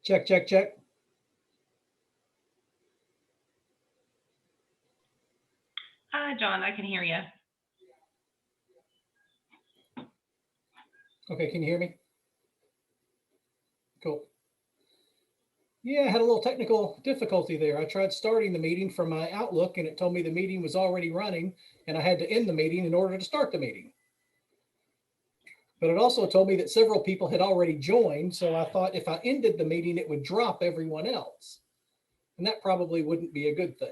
Check, check, check. Hi, John, I can hear you. Okay, can you hear me? Cool. Yeah, I had a little technical difficulty there. I tried starting the meeting from my Outlook and it told me the meeting was already running and I had to end the meeting in order to start the meeting. But it also told me that several people had already joined, so I thought if I ended the meeting, it would drop everyone else. And that probably wouldn't be a good thing.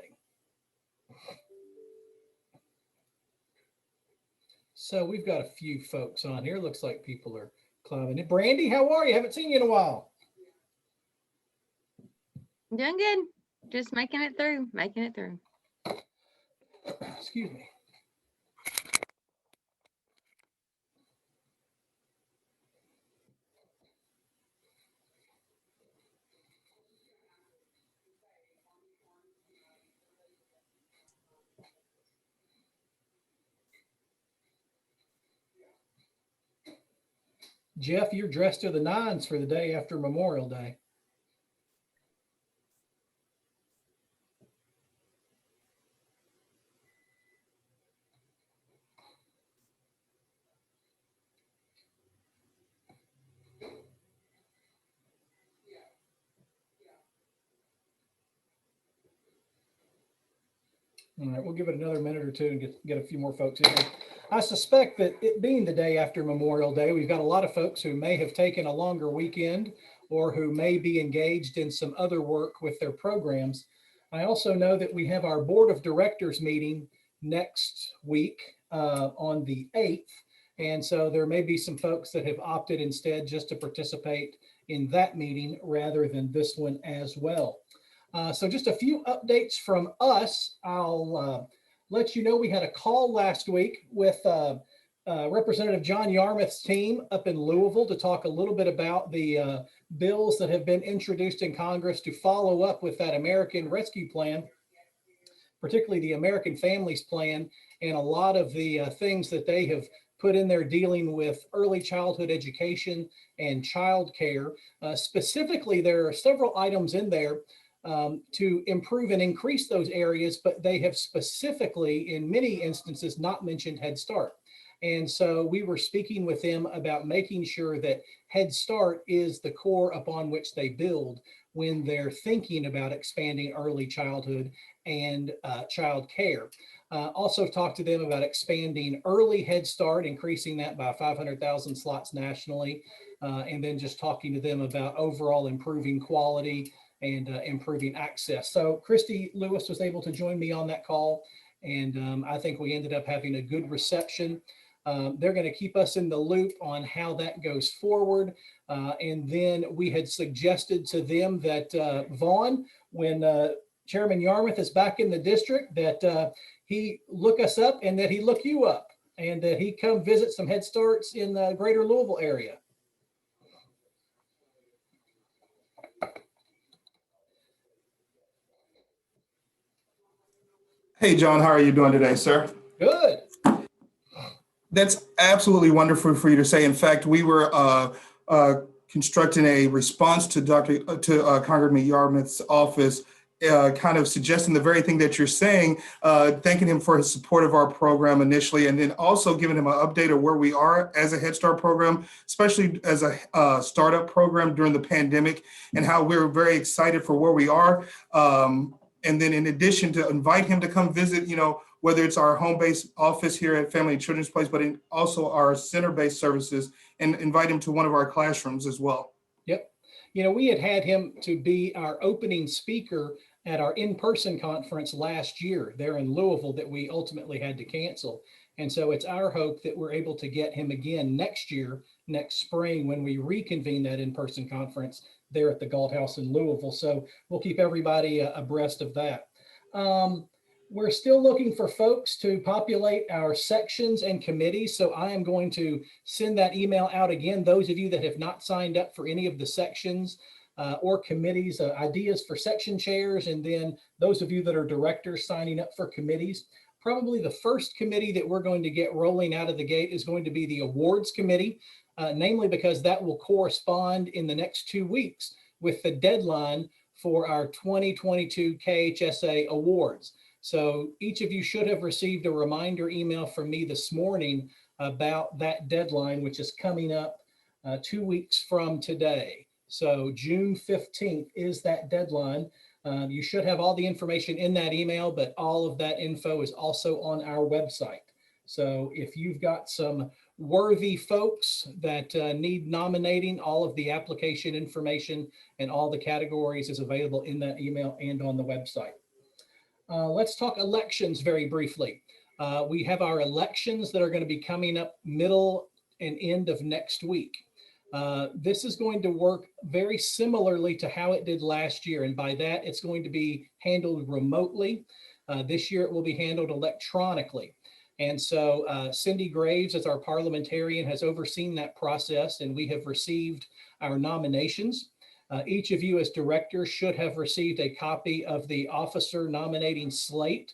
So we've got a few folks on here. Looks like people are climbing in. Brandy, how are you? Haven't seen you in a while. Doing good. Just making it through. Excuse me. Jeff, you're dressed to the nines for the day after Memorial Day. All right, we'll give it another minute or two and get a few more folks in. I suspect that it being the day after Memorial Day, we've got a lot of folks who may have taken a longer weekend or who may be engaged in some other work with their programs. I also know that we have our board of directors meeting next week on the 8th. And so there may be some folks that have opted instead just to participate in that meeting rather than this one as well. So just a few updates from us. I'll let you know we had a call last week with Representative John Yarmouth's team up in Louisville to talk a little bit about the bills that have been introduced in Congress to follow up with that American Rescue Plan, particularly the American Families Plan, and a lot of the things that they have put in there dealing with early childhood education and child care. Specifically, there are several items in there to improve and increase those areas, but they have specifically, in many instances, not mentioned Head Start. And so we were speaking with them about making sure that Head Start is the core upon which they build when they're thinking about expanding early childhood and child care. Also talked to them about expanding early Head Start, increasing that by 500,000 slots nationally, and then just talking to them about overall improving quality and improving access. So Christy Lewis was able to join me on that call, and I think we ended up having a good reception. They're going to keep us in the loop on how that goes forward. And then we had suggested to them that Vaughn, when Chairman Yarmouth is back in the district, that he look us up and that he look you up and that he come visit some Head Starts in the greater Louisville area. Hey, John, how are you doing today, sir? Good. That's absolutely wonderful for you to say. In fact, we were constructing a response to Congressman Yarmouth's office, kind of suggesting the very thing that you're saying, thanking him for his support of our program initially, and then also giving him an update of where we are as a Head Start program, especially as a startup program during the pandemic, and how we're very excited for where we are. And then in addition to invite him to come visit, whether it's our home-based office here at Family and Children's Place, but also our center-based services, and invite him to one of our classrooms as well. Yep. We had him to be our opening speaker at our in-person conference last year there in Louisville that we ultimately had to cancel. And so it's our hope that we're able to get him again next year, next spring, when we reconvene that in-person conference there at the Galt House in Louisville. So we'll keep everybody abreast of that. We're still looking for folks to populate our sections and committees. So I am going to send that email out again. Those of you that have not signed up for any of the sections or committees, ideas for section chairs, and then those of you that are directors signing up for committees. Probably the first committee that we're going to get rolling out of the gate is going to be the awards committee, namely because that will correspond in the next 2 weeks with the deadline for our 2022 KHSA awards. So each of you should have received a reminder email from me this morning about that deadline, which is coming up 2 weeks from today. So June 15th is that deadline. You should have all the information in that email, but all of that info is also on our website. So if you've got some worthy folks that need nominating, all of the application information and all the categories is available in that email and on the website. Let's talk elections very briefly. We have our elections that are going to be coming up middle and end of next week. This is going to work very similarly to how it did last year. And by that, it's going to be handled remotely. This year, it will be handled electronically. And so Cindy Graves, as our parliamentarian, has overseen that process, and we have received our nominations. Each of you as directors should have received a copy of the officer nominating slate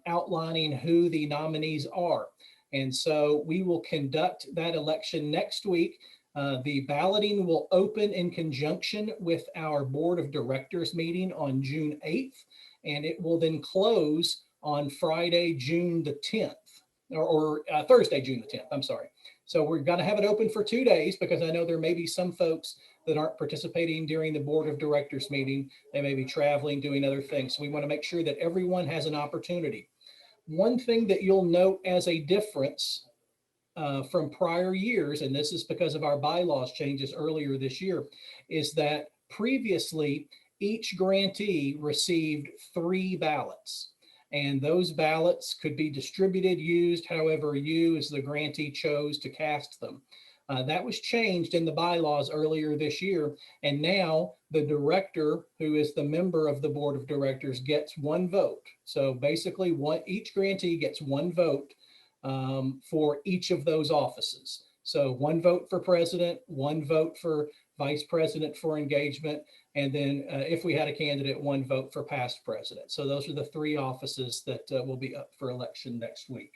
outlining who the nominees are. And so we will conduct that election next week. The balloting will open in conjunction with our board of directors meeting on June 8th, and it will then close on Friday, June the 10th, or Thursday, June the 10th, I'm sorry. So we're gonna have it open for 2 days because I know there may be some folks that aren't participating during the board of directors meeting. They may be traveling, doing other things. So we wanna make sure that everyone has an opportunity. One thing that you'll note as a difference from prior years, and this is because of our bylaws changes earlier this year, is that previously each grantee received 3 ballots. And those ballots could be distributed, used however you as the grantee chose to cast them. That was changed in the bylaws earlier this year. And now the director, who is the member of the board of directors, gets 1 vote. So basically each grantee gets 1 vote for each of those offices. So 1 vote for president, 1 vote for vice president for engagement, and then if we had a candidate, 1 vote for past president. So those are the 3 offices that will be up for election next week.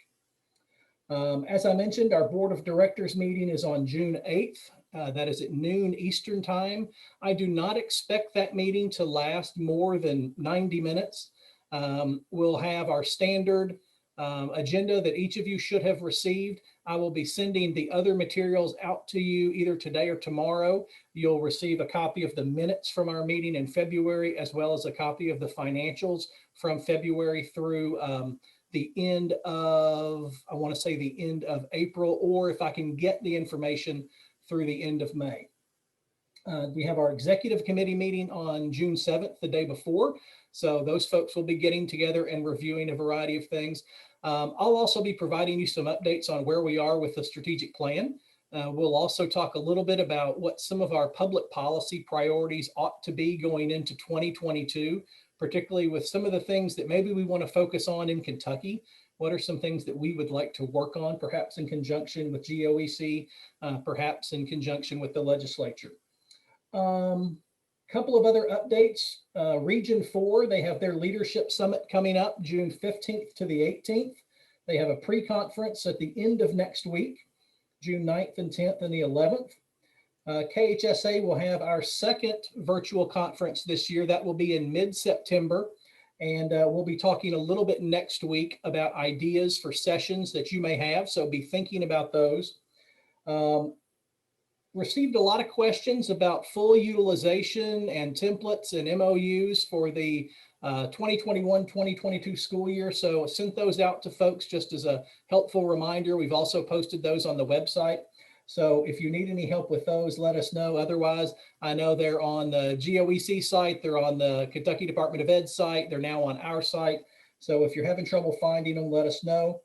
As I mentioned, our board of directors meeting is on June 8th. That is at noon Eastern time. I do not expect that meeting to last more than 90 minutes. We'll have our standard agenda that each of you should have received. I will be sending the other materials out to you either today or tomorrow. You'll receive a copy of the minutes from our meeting in February, as well as a copy of the financials from February through the end of, I want to say the end of April, or if I can get the information through the end of May. We have our executive committee meeting on June 7th, the day before. So those folks will be getting together and reviewing a variety of things. I'll also be providing you some updates on where we are with the strategic plan. We'll also talk a little bit about what some of our public policy priorities ought to be going into 2022, particularly with some of the things that maybe we want to focus on in Kentucky. What are some things that we would like to work on, perhaps in conjunction with GOEC, perhaps in conjunction with the legislature. Couple of other updates. Region 4, they have their leadership summit coming up June 15th to the 18th. They have a pre-conference at the end of next week, June 9th and 10th and the 11th. KHSA will have our 2nd virtual conference this year. That will be in mid-September. And we'll be talking a little bit next week about ideas for sessions that you may have. So be thinking about those. Received a lot of questions about full utilization and templates and MOUs for the 2021-2022 school year. So I sent those out to folks just as a helpful reminder. We've also posted those on the website. So if you need any help with those, let us know. Otherwise, I know they're on the GOEC site. They're on the Kentucky Department of Ed site. They're now on our site. So if you're having trouble finding them, let us know.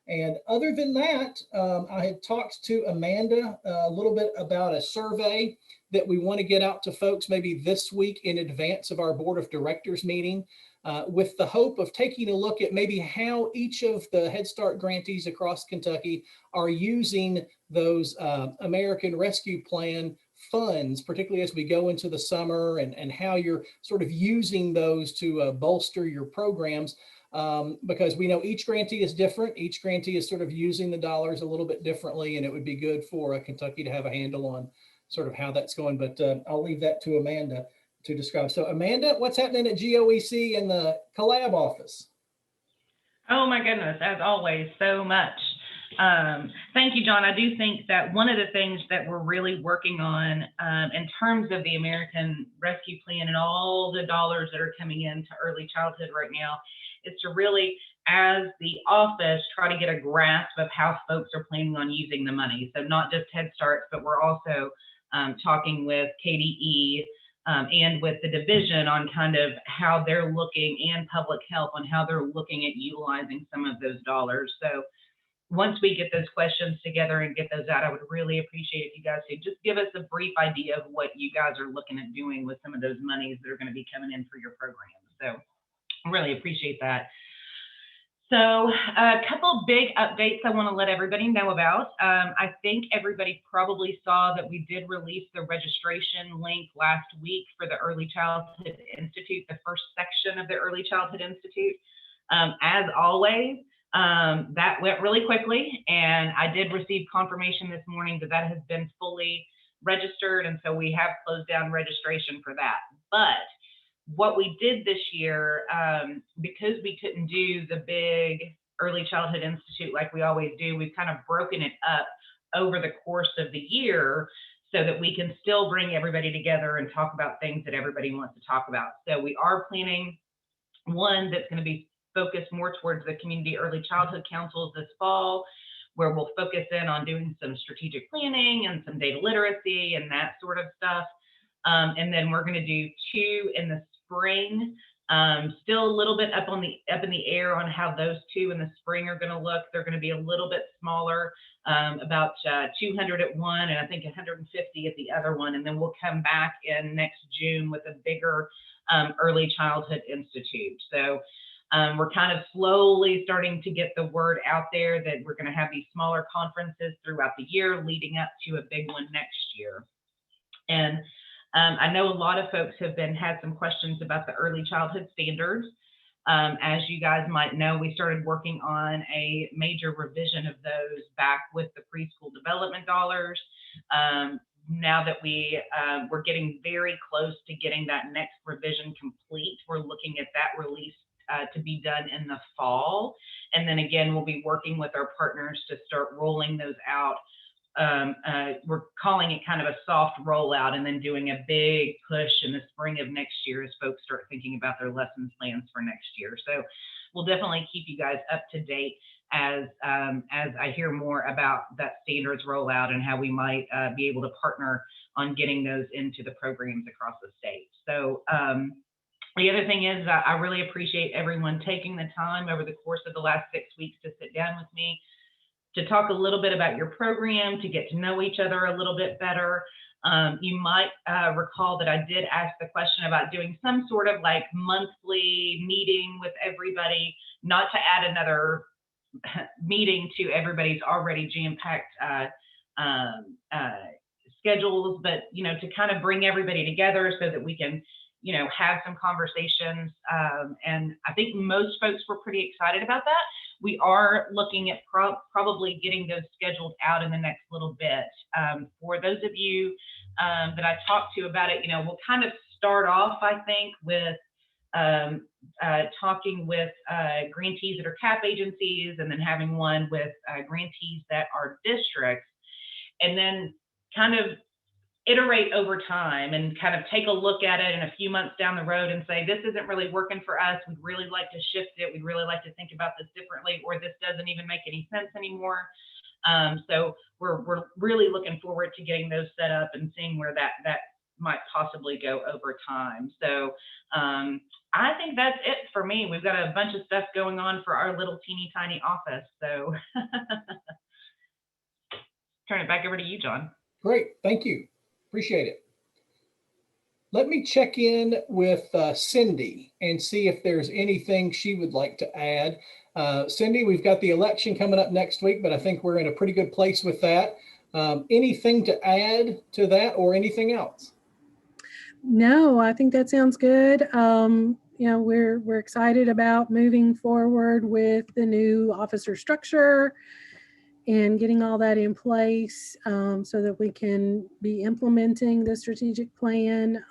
And other than that, I had talked to Amanda a little bit about a survey that we want to get out to folks maybe this week in advance of our board of directors meeting, with the hope of taking a look at maybe how each of the Head Start grantees across Kentucky are using those American Rescue Plan funds, particularly as we go into the summer, and how you're sort of using those to bolster your programs. Because we know each grantee is different. Each grantee is sort of using the dollars a little bit differently, and it would be good for Kentucky to have a handle on sort of how that's going, but I'll leave that to Amanda to describe. So Amanda, what's happening at GOEC in the collab office? Oh my goodness, as always, so much. Thank you, John. I do think that one of the things that we're really working on in terms of the American Rescue Plan and all the dollars that are coming into early childhood right now is to really, as the office, try to get a grasp of how folks are planning on using the money. So not just Head Starts, but we're also talking with KDE and with the division on kind of how they're looking, and public health on how they're looking at utilizing some of those dollars. So once we get those questions together and get those out, I would really appreciate if you guys could just give us a brief idea of what you guys are looking at doing with some of those monies that are going to be coming in for your programs. So I really appreciate that. So a couple big updates I want to let everybody know about. I think everybody probably saw that we did release the registration link last week for the Early Childhood Institute, the first section of the Early Childhood Institute. As always, that went really quickly, and I did receive confirmation this morning that that has been fully registered, and so we have closed down registration for that. But what we did this year, because we couldn't do the big Early Childhood Institute like we always do, we've kind of broken it up over the course of the year so that we can still bring everybody together and talk about things that everybody wants to talk about. So we are planning one that's going to be focused more towards the community early childhood councils this fall, where we'll focus in on doing some strategic planning and some data literacy and that sort of stuff. And then we're going to do two in the spring. Still a little bit up in the air on how those two in the spring are going to look. They're going to be a little bit smaller, about 200 at one and I think 150 at the other one. And then we'll come back in next June with a bigger Early Childhood Institute. So we're kind of slowly starting to get the word out there that we're going to have these smaller conferences throughout the year leading up to a big one next year. And I know a lot of folks have had some questions about the early childhood standards. As you guys might know, we started working on a major revision of those back with the preschool development dollars. Now that we're getting very close to getting that next revision complete, we're looking at that release to be done in the fall. And then again, we'll be working with our partners to start rolling those out. We're calling it kind of a soft rollout and then doing a big push in the spring of next year as folks start thinking about their lessons plans for next year. So we'll definitely keep you guys up to date as I hear more about that standards rollout and how we might be able to partner on getting those into the programs across the state. So the other thing is I really appreciate everyone taking the time over the course of the last 6 weeks to sit down with me to talk a little bit about your program, to get to know each other a little bit better. You might recall that I did ask the question about doing some sort of like monthly meeting with everybody, not to add another meeting to everybody's already jam-packed schedules, but to kind of bring everybody together so that we can have some conversations. And I think most folks were pretty excited about that. We are looking at probably getting those scheduled out in the next little bit. For those of you that I talked to about it, we'll kind of start off, I think, with talking with grantees that are CAP agencies, and then having one with grantees that are districts, and then kind of iterate over time and kind of take a look at it in a few months down the road and say, this isn't really working for us. We'd really like to shift it. We'd really like to think about this differently, or this doesn't even make any sense anymore. So we're really looking forward to getting those set up and seeing where that might possibly go over time. So I think that's it for me. We've got a bunch of stuff going on for our little teeny tiny office. So turn it back over to you, John. Great, thank you. Appreciate it. Let me check in with Cindy and see if there's anything she would like to add. Cindy, we've got the election coming up next week, but I think we're in a pretty good place with that. Anything to add to that or anything else? No, I think that sounds good. We're excited about moving forward with the new officer structure and getting all that in place so that we can be implementing the strategic plan.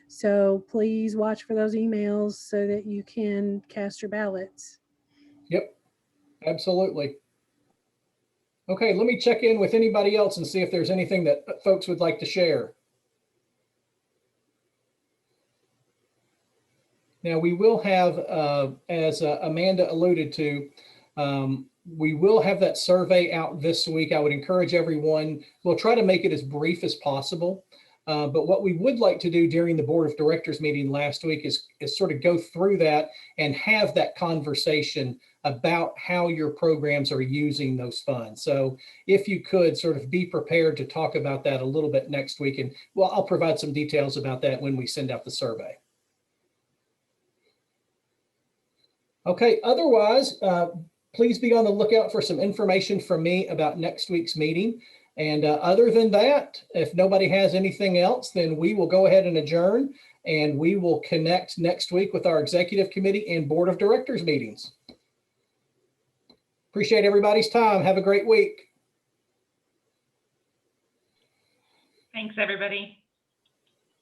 So please watch for those emails so that you can cast your ballots. Yep, absolutely. Okay, let me check in with anybody else and see if there's anything that folks would like to share. Now, we will have, as Amanda alluded to, we will have that survey out this week. I would encourage everyone, we'll try to make it as brief as possible. But what we would like to do during the board of directors meeting last week is sort of go through that and have that conversation about how your programs are using those funds. So if you could sort of be prepared to talk about that a little bit next week, and well, I'll provide some details about that when we send out the survey. Okay, otherwise, please be on the lookout for some information from me about next week's meeting. And other than that, if nobody has anything else, then we will go ahead and adjourn, and we will connect next week with our executive committee and board of directors meetings. Appreciate everybody's time. Have a great week. Thanks, everybody.